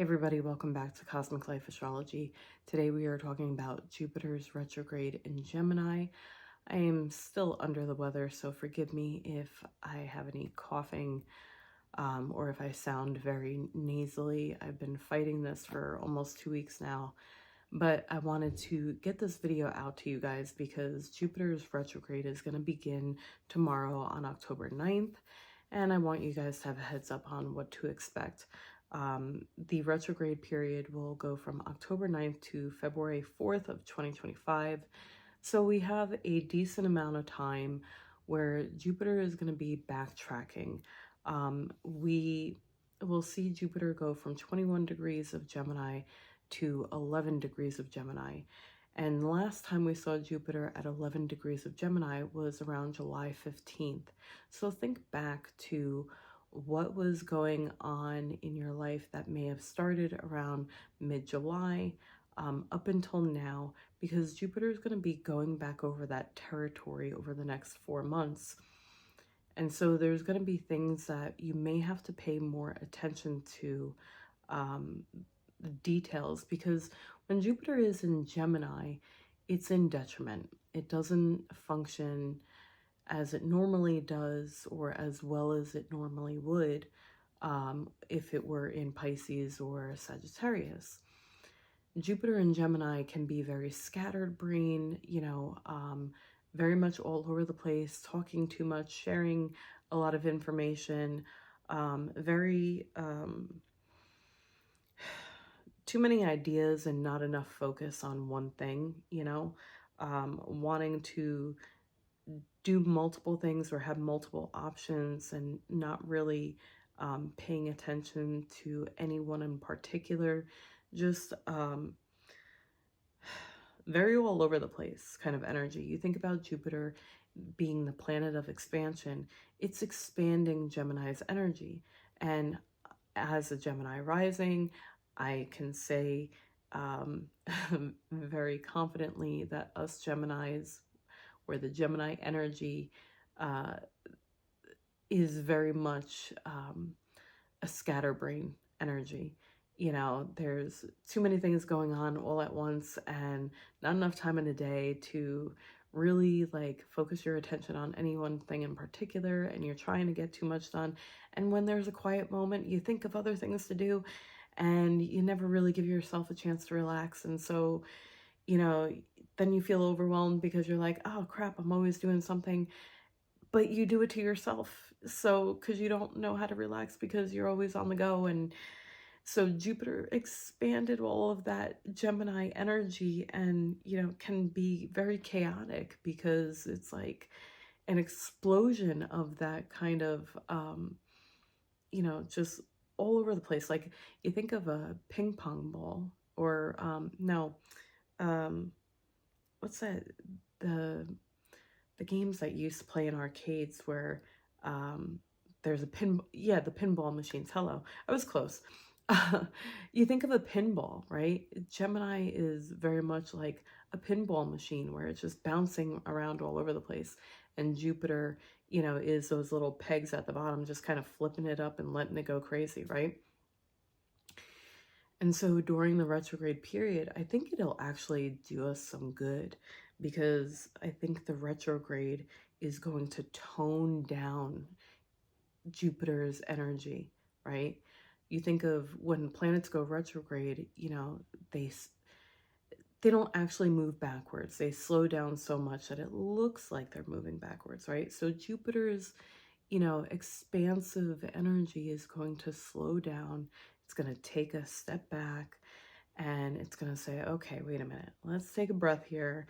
Hey everybody, welcome back to Cosmic Life Astrology. Today we are talking about Jupiter's retrograde in Gemini. I am still under the weather, so forgive me if I have any coughing or if I sound very nasally. I've been fighting this for almost 2 weeks now, but I wanted to get this video out to you guys because Jupiter's retrograde is going to begin tomorrow on October 9th, and I want you guys to have a heads up on what to expect. The retrograde period will go from October 9th to February 4th of 2025. So we have a decent amount of time where Jupiter is going to be backtracking. We will see Jupiter go from 21 degrees of Gemini to 11 degrees of Gemini. And the last time we saw Jupiter at 11 degrees of Gemini was around July 15th. So think back to what was going on in your life that may have started around mid-July up until now, because Jupiter is going to be going back over that territory over the next 4 months. And so there's going to be things that you may have to pay more attention to, the details, because when Jupiter is in Gemini, it's in detriment. It doesn't function as it normally does or as well as it normally would if it were in Pisces or Sagittarius. Jupiter in Gemini can be very scattered brain, very much all over the place, talking too much, sharing a lot of information, too many ideas and not enough focus on one thing, wanting to do multiple things or have multiple options and not really paying attention to anyone in particular, just very all over the place kind of energy. You think about Jupiter being the planet of expansion, it's expanding Gemini's energy. And as a Gemini rising, I can say very confidently that us Geminis, where the Gemini energy is very much a scatterbrain energy. There's too many things going on all at once and not enough time in a day to really focus your attention on any one thing in particular, and you're trying to get too much done. And when there's a quiet moment, you think of other things to do and you never really give yourself a chance to relax. And so, then you feel overwhelmed because you're like, oh crap, I'm always doing something, but you do it to yourself. So, because you don't know how to relax because you're always on the go. And so Jupiter expanded all of that Gemini energy and, can be very chaotic because it's like an explosion of that kind of, just all over the place. Like you think of a ping pong ball or, what's that? The games that you used to play in arcades where there's a the pinball machines. Hello, I was close. You think of a pinball, right? Gemini is very much like a pinball machine where it's just bouncing around all over the place. And Jupiter, is those little pegs at the bottom, just kind of flipping it up and letting it go crazy, right? And so during the retrograde period, I think it'll actually do us some good, because I think the retrograde is going to tone down Jupiter's energy, right? You think of when planets go retrograde, they don't actually move backwards. They slow down so much that it looks like they're moving backwards, right? So Jupiter's, expansive energy is going to slow down. It's going to take a step back and it's going to say, okay, wait a minute. Let's take a breath here.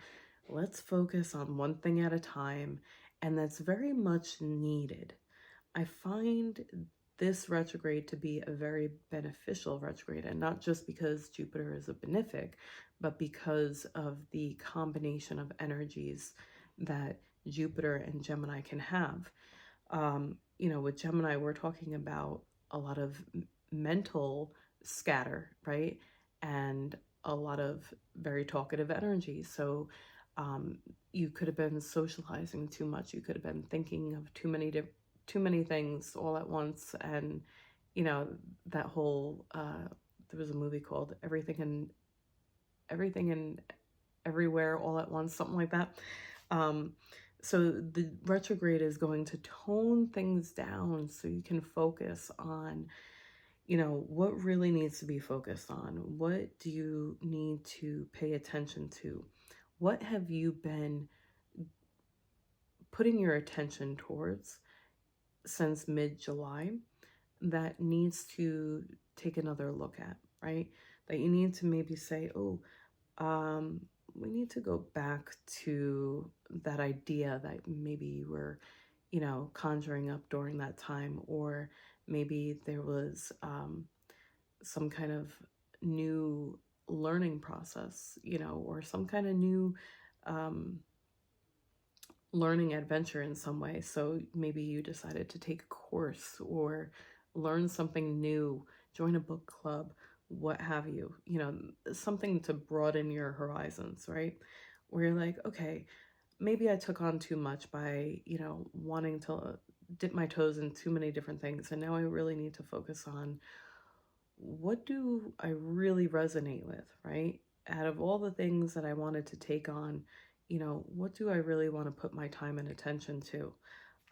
Let's focus on one thing at a time. And that's very much needed. I find this retrograde to be a very beneficial retrograde, and not just because Jupiter is a benefic, but because of the combination of energies that Jupiter and Gemini can have. With Gemini, we're talking about a lot of mental scatter, right? And a lot of very talkative energy. So you could have been socializing too much. You could have been thinking of too many things all at once, and that whole there was a movie called Everything and Everywhere All at Once, something like that. So the retrograde is going to tone things down so you can focus on, what really needs to be focused on. What do you need to pay attention to? What have you been putting your attention towards since mid-July that needs to take another look at, right? That you need to maybe say, oh, we need to go back to that idea that maybe you were, conjuring up during that time, or maybe there was some kind of new learning process, or some kind of new learning adventure in some way. So maybe you decided to take a course or learn something new, join a book club, what have you, something to broaden your horizons, right? Where you're like, okay, maybe I took on too much by, wanting to dip my toes in too many different things. And now I really need to focus on, what do I really resonate with, right? Out of all the things that I wanted to take on, what do I really want to put my time and attention to?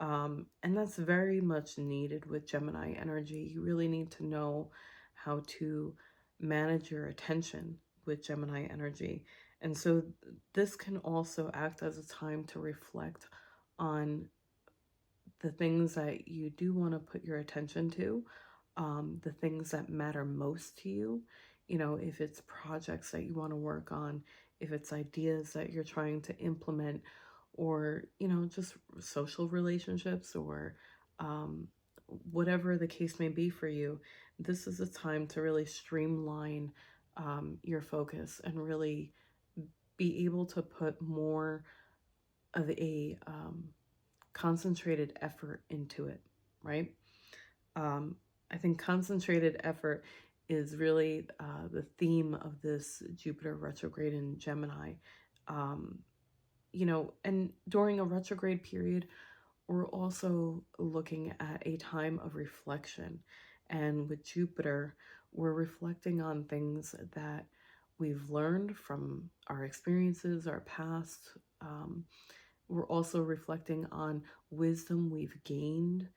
And that's very much needed with Gemini energy. You really need to know how to manage your attention with Gemini energy. And so this can also act as a time to reflect on the things that you do want to put your attention to, the things that matter most to you. If it's projects that you want to work on, if it's ideas that you're trying to implement, or, just social relationships, or whatever the case may be for you, this is a time to really streamline your focus and really be able to put more of a concentrated effort into it, right? I think concentrated effort is really the theme of this Jupiter retrograde in Gemini. And during a retrograde period, we're also looking at a time of reflection. And with Jupiter, we're reflecting on things that we've learned from our experiences, our past. We're also reflecting on wisdom we've gained.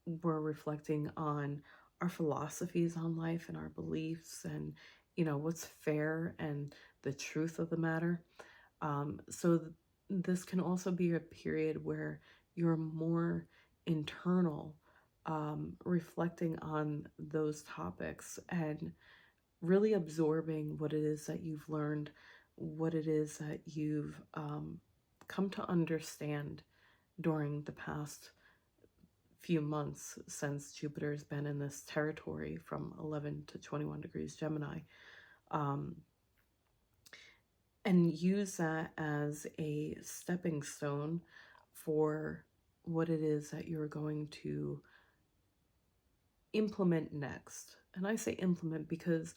We're reflecting on our philosophies on life and our beliefs, and, what's fair and the truth of the matter. So this can also be a period where you're more internal, reflecting on those topics and really absorbing what it is that you've learned, what it is that you've come to understand during the past few months since Jupiter's been in this territory from 11 to 21 degrees Gemini. And use that as a stepping stone for what it is that you're going to implement next. And I say implement because,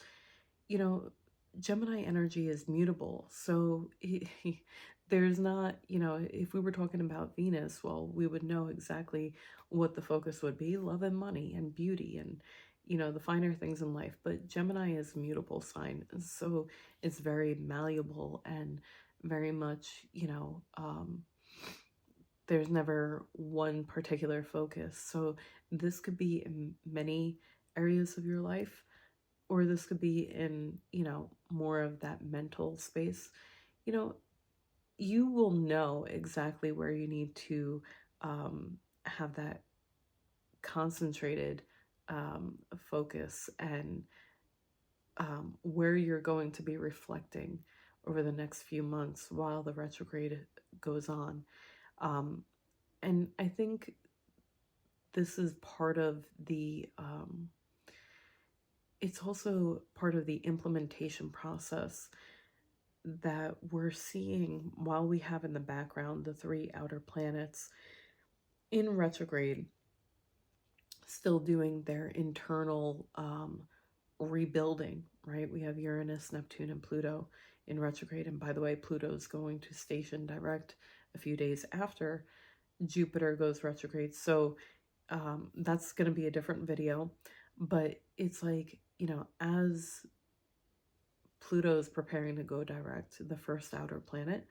Gemini energy is mutable. So there's not, if we were talking about Venus, well, we would know exactly what the focus would be: love and money and beauty and, the finer things in life. But Gemini is a mutable sign. And so it's very malleable and very much, there's never one particular focus. So this could be in many areas of your life, or this could be in, more of that mental space. You will know exactly where you need to have that concentrated focus, and where you're going to be reflecting over the next few months while the retrograde goes on. And I think this is part of the, it's also part of the implementation process that we're seeing while we have in the background the 3 outer planets in retrograde still doing their internal rebuilding, right? We have Uranus, Neptune, and Pluto in retrograde. And by the way, Pluto's going to station direct a few days after Jupiter goes retrograde. So that's going to be a different video. But it's like as Pluto's preparing to go direct, the first outer planet,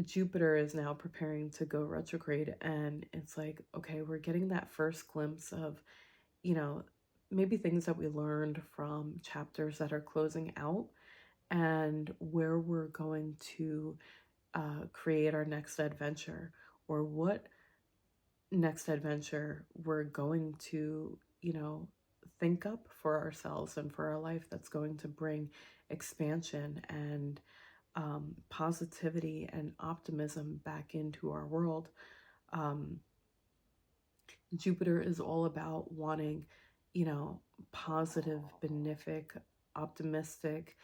Jupiter is now preparing to go retrograde, and it's like, okay, we're getting that first glimpse of, maybe things that we learned from chapters that are closing out, and where we're going to create our next adventure, or what next adventure we're going to, think up for ourselves and for our life that's going to bring expansion and positivity and optimism back into our world. Jupiter is all about wanting, positive, benefic, optimistic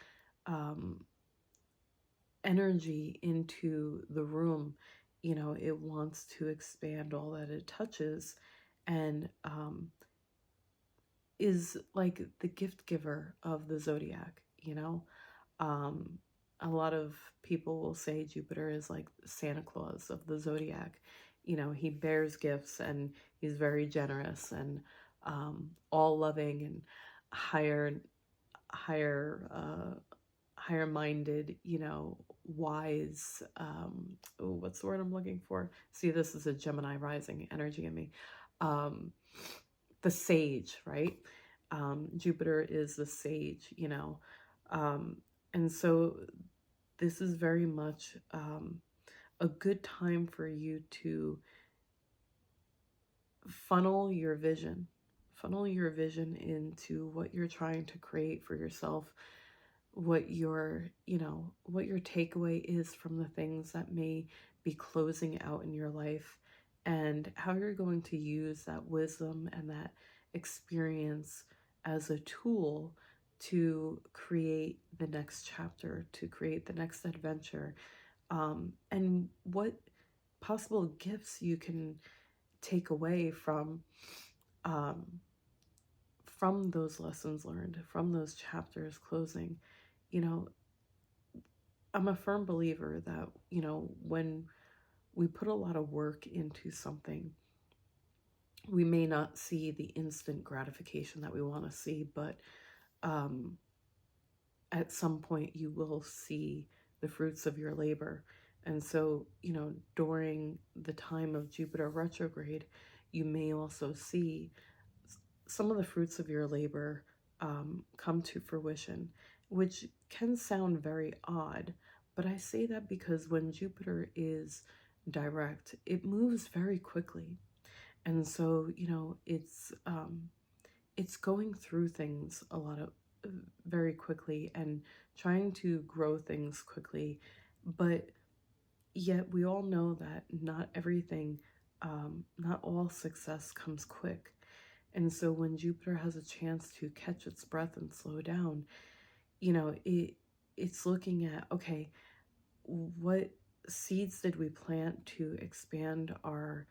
energy into the room. It wants to expand all that it touches, and is like the gift giver of the zodiac. A lot of people will say Jupiter is like Santa Claus of the zodiac. He bears gifts, and he's very generous and all loving and higher minded, wise. What's the word I'm looking for? See, this is a Gemini rising energy in me. The sage, right? Jupiter is the sage, and so this is very much a good time for you to funnel your vision into what you're trying to create for yourself, what your takeaway is from the things that may be closing out in your life, and how you're going to use that wisdom and that experience as a tool to create the next chapter, to create the next adventure, and what possible gifts you can take away from those lessons learned, from those chapters closing. I'm a firm believer that, when we put a lot of work into something, we may not see the instant gratification that we want to see, but at some point you will see the fruits of your labor. And so, during the time of Jupiter retrograde, you may also see some of the fruits of your labor come to fruition, which can sound very odd, but I say that because when Jupiter is direct, it moves very quickly. And so, it's going through things a lot of very quickly and trying to grow things quickly, but yet we all know that not everything, not all success comes quick. And so when Jupiter has a chance to catch its breath and slow down, it's looking at, okay, what seeds did we plant to expand our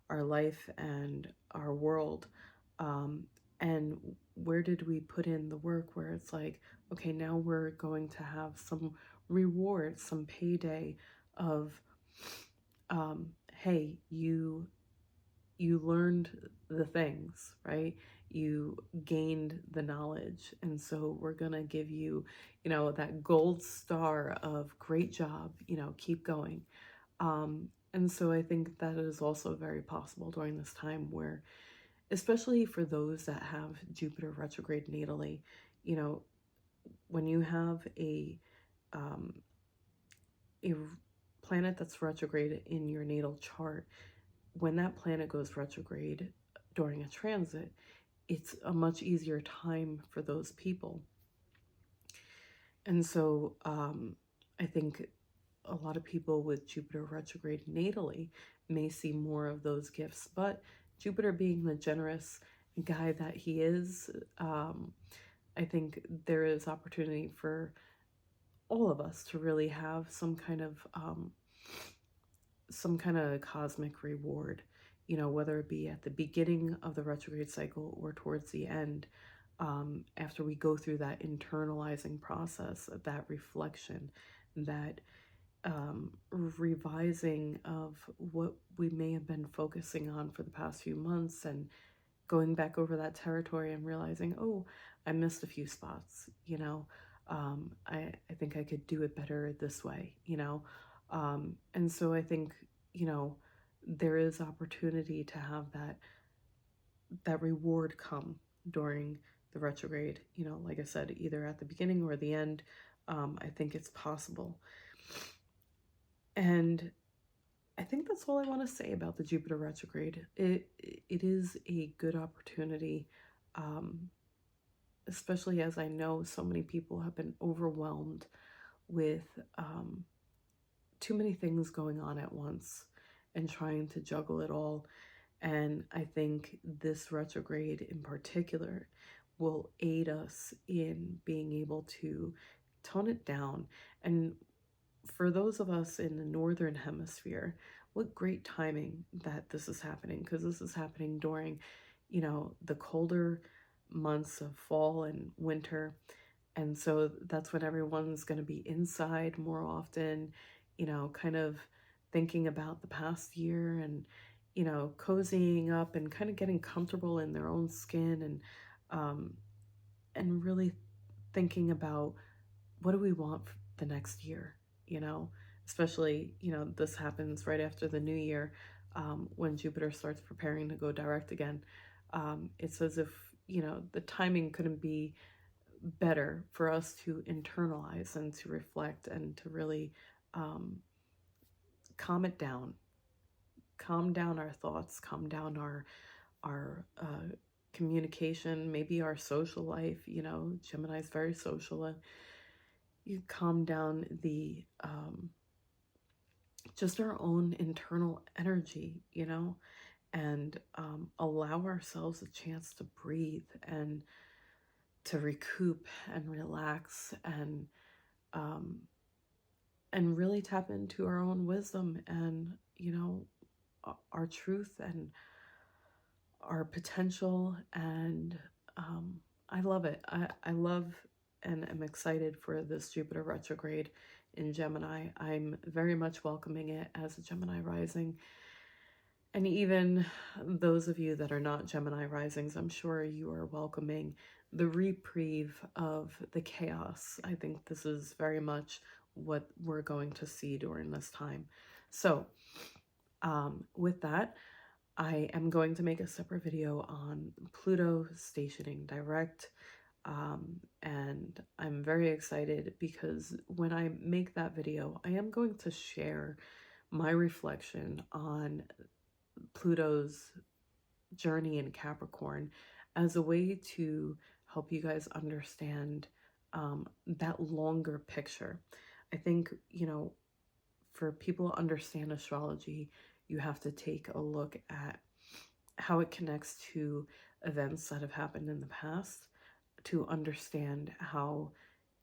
life and our world, and where did we put in the work where it's like, okay, now we're going to have some reward, some payday of hey, you learned the things, right? You gained the knowledge, and so we're gonna give you, that gold star of great job, keep going. And so I think that is also very possible during this time, where, especially for those that have Jupiter retrograde natally, when you have a planet that's retrograde in your natal chart, when that planet goes retrograde during a transit, it's a much easier time for those people. And so I think a lot of people with Jupiter retrograde natally may see more of those gifts, but Jupiter being the generous guy that he is, I think there is opportunity for all of us to really have some kind of cosmic reward, whether it be at the beginning of the retrograde cycle or towards the end, after we go through that internalizing process, that reflection, that revising of what we may have been focusing on for the past few months, and going back over that territory and realizing, oh, I missed a few spots, you know. I think I could do it better this way, you know. And so I think, you know, there is opportunity to have that reward come during the retrograde, you know, like I said, either at the beginning or the end. I think it's possible. And I think that's all I want to say about the Jupiter retrograde. It is a good opportunity, especially as I know so many people have been overwhelmed with too many things going on at once and trying to juggle it all. And I think this retrograde in particular will aid us in being able to tone it down. And for those of us in the northern hemisphere, what great timing that this is happening, because this is happening during, you know, the colder months of fall and winter. And so that's when everyone's going to be inside more often, you know, kind of thinking about the past year and, you know, cozying up and kind of getting comfortable in their own skin and really thinking about what do we want for the next year, you know, especially, you know, this happens right after the new year when Jupiter starts preparing to go direct again. It's as if, you know, the timing couldn't be better for us to internalize and to reflect and to really calm it down, calm down our thoughts, calm down our communication, maybe our social life. You know, Gemini is very social. You calm down the just our own internal energy, you know, and allow ourselves a chance to breathe and to recoup and relax and really tap into our own wisdom and, you know, our truth and our potential. And I love it. I love and am excited for this Jupiter retrograde in Gemini. I'm very much welcoming it as a Gemini rising. And even those of you that are not Gemini risings, I'm sure you are welcoming the reprieve of the chaos. I think this is very much what we're going to see during this time. So with that, I am going to make a separate video on Pluto stationing direct. And I'm very excited because when I make that video, I am going to share my reflection on Pluto's journey in Capricorn as a way to help you guys understand that longer picture. I think, you know, for people to understand astrology, you have to take a look at how it connects to events that have happened in the past to understand how,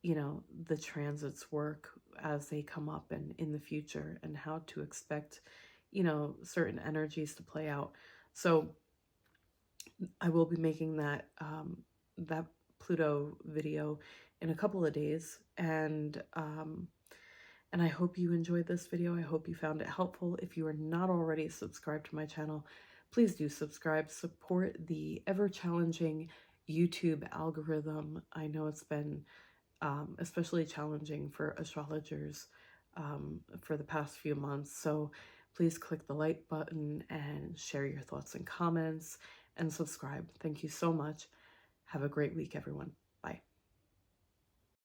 you know, the transits work as they come up and in the future and how to expect, you know, certain energies to play out. So I will be making that that Pluto video in a couple of days, and I hope you enjoyed this video. I hope you found it helpful. If you are not already subscribed to my channel, please do subscribe. Support the ever-challenging YouTube algorithm. I know it's been especially challenging for astrologers for the past few months. So please click the like button and share your thoughts and comments and subscribe. Thank you so much. Have a great week, everyone. Bye.